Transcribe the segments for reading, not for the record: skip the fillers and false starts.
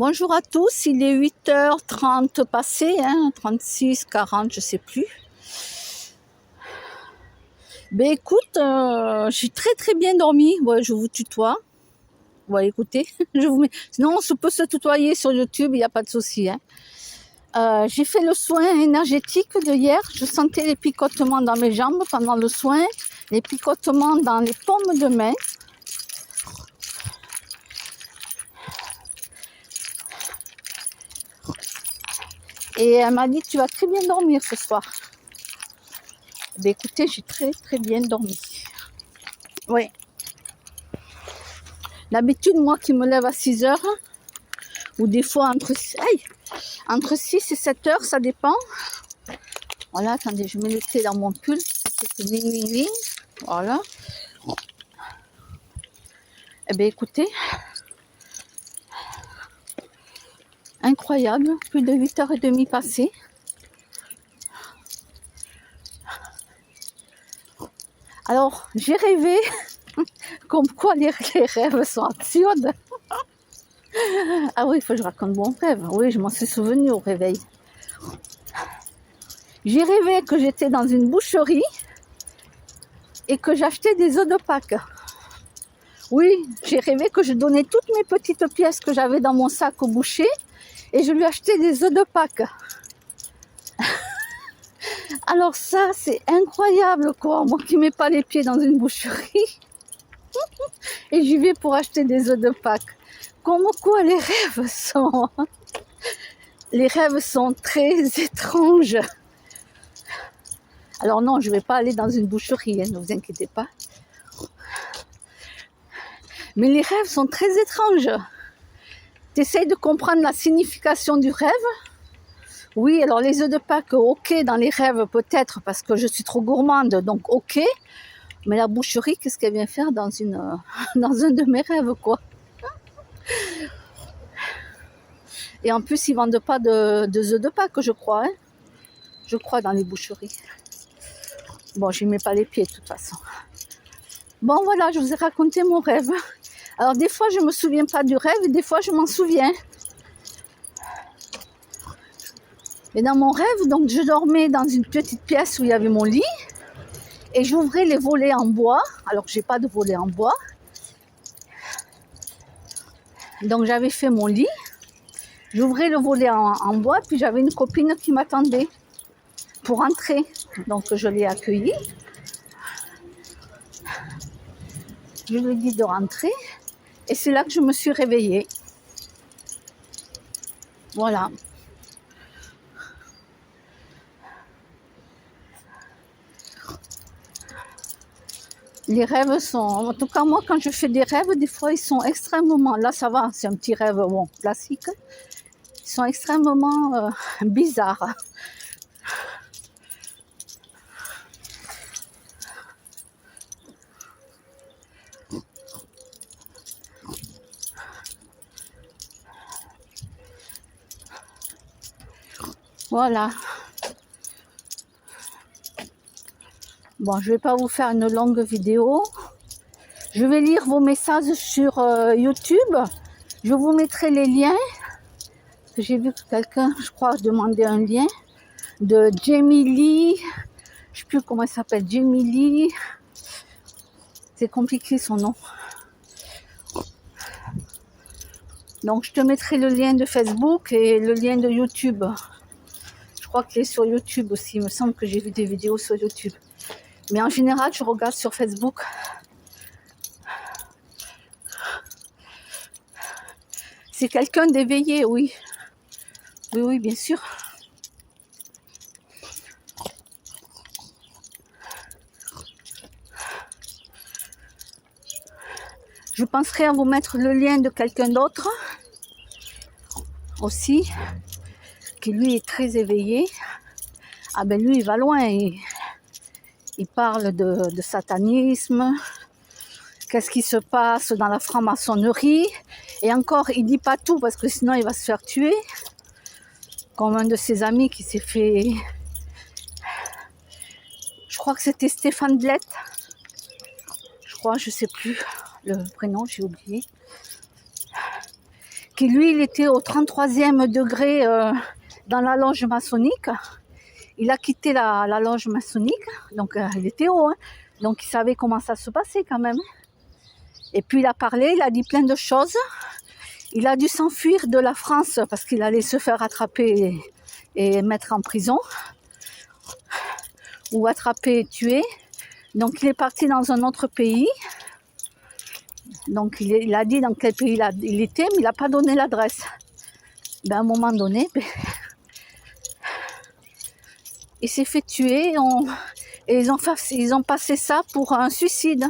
Bonjour à tous, il est 8h30 passé, 36, 40, je sais plus. Ben écoute, j'ai très bien dormi. Ouais, je vous tutoie. Ouais, écoutez, je vous mets. Sinon, on peut se tutoyer sur YouTube, il n'y a pas de souci. J'ai fait le soin énergétique de hier. Je sentais les picotements dans mes jambes pendant le soin, les picotements dans les paumes de main. Et elle m'a dit, tu vas très bien dormir ce soir. Ben écoutez, j'ai très bien dormi. Oui. D'habitude, moi qui me lève à 6 heures, ou des fois entre 6 et 7 heures, ça dépend. Voilà, attendez, je mets le thé dans mon pull. C'est ding. Voilà. Eh bien, écoutez, incroyable, plus de 8h30 passées. Alors, j'ai rêvé, comme quoi les rêves sont absurdes. Ah oui, il faut que je raconte mon rêve. Oui, je m'en suis souvenu au réveil. J'ai rêvé que j'étais dans une boucherie et que j'achetais des œufs de Pâques. Oui, j'ai rêvé que je donnais toutes mes petites pièces que j'avais dans mon sac au boucher et je lui achetais des œufs de Pâques. Alors ça, c'est incroyable quoi, moi qui ne mets pas les pieds dans une boucherie et j'y vais pour acheter des œufs de Pâques. Comme quoi les rêves sont très étranges. Alors non, je ne vais pas aller dans une boucherie, ne vous inquiétez pas. Mais les rêves sont très étranges. Tu essayes de comprendre la signification du rêve. Oui, alors les œufs de Pâques, ok, dans les rêves peut-être parce que je suis trop gourmande, donc ok. Mais la boucherie, qu'est-ce qu'elle vient faire dans un de mes rêves, quoi. Et en plus, ils ne vendent pas de œufs de Pâques, je crois. Je crois dans les boucheries. Bon, je n'y mets pas les pieds de toute façon. Bon, voilà, je vous ai raconté mon rêve. Alors, des fois, je ne me souviens pas du rêve et des fois, je m'en souviens. Et dans mon rêve, donc, je dormais dans une petite pièce où il y avait mon lit et j'ouvrais les volets en bois, alors que je n'ai pas de volets en bois. Donc, j'avais fait mon lit, j'ouvrais le volet en bois, puis j'avais une copine qui m'attendait pour entrer. Donc, je l'ai accueillie. Je lui ai dit de rentrer et c'est là que je me suis réveillée. Voilà. Les rêves sont, en tout cas moi quand je fais des rêves, des fois ils sont extrêmement, là ça va, c'est un petit rêve bon, classique, ils sont extrêmement bizarres. Voilà. Bon, je ne vais pas vous faire une longue vidéo. Je vais lire vos messages sur YouTube. Je vous mettrai les liens. J'ai vu que quelqu'un, je crois, demandait un lien de Jamie Lee. Je ne sais plus comment elle s'appelle. Jamie Lee. C'est compliqué son nom. Donc, je te mettrai le lien de Facebook et le lien de YouTube. Je crois qu'il est sur YouTube aussi. Il me semble que j'ai vu des vidéos sur YouTube. Mais en général, je regarde sur Facebook. C'est quelqu'un d'éveillé, oui. Oui, bien sûr. Je penserai à vous mettre le lien de quelqu'un d'autre aussi, qui lui est très éveillé. Ah ben lui, il va loin. Il parle de satanisme. Qu'est-ce qui se passe dans la franc-maçonnerie. Et encore, il dit pas tout parce que sinon il va se faire tuer. Comme un de ses amis qui s'est fait... Je crois que c'était Stéphane Blett. Je crois, je sais plus le prénom, j'ai oublié. qui lui, il était au 33e degré dans la loge maçonnique. Il a quitté la loge maçonnique, donc il était haut, hein, donc il savait comment ça se passait quand même. Et puis il a parlé, il a dit plein de choses. Il a dû s'enfuir de la France parce qu'il allait se faire attraper et mettre en prison, ou attraper et tuer. Donc il est parti dans un autre pays. Donc il a dit dans quel pays il était, mais il n'a pas donné l'adresse. À un moment donné, il s'est fait tuer et ils ont passé ça pour un suicide.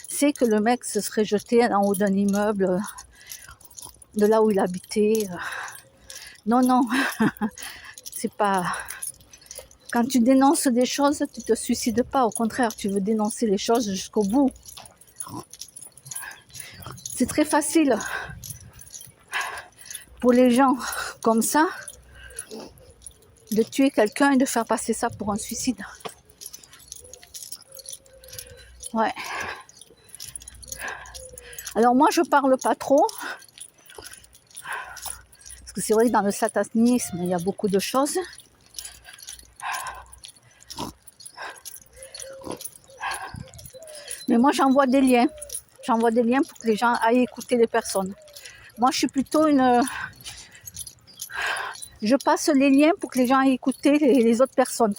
C'est que le mec se serait jeté en haut d'un immeuble de là où il habitait. Non, non, c'est pas... Quand tu dénonces des choses, tu te suicides pas. Au contraire, tu veux dénoncer les choses jusqu'au bout. C'est très facile pour les gens comme ça de tuer quelqu'un et de faire passer ça pour un suicide. Ouais. Alors moi, je parle pas trop. Parce que c'est vrai que dans le satanisme, il y a beaucoup de choses. Mais moi, j'envoie des liens. J'envoie des liens pour que les gens aillent écouter les personnes. Moi, je suis plutôt une... Je passe les liens pour que les gens aillent écouter les autres personnes.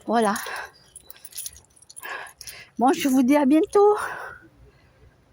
Voilà. Bon, je vous dis à bientôt.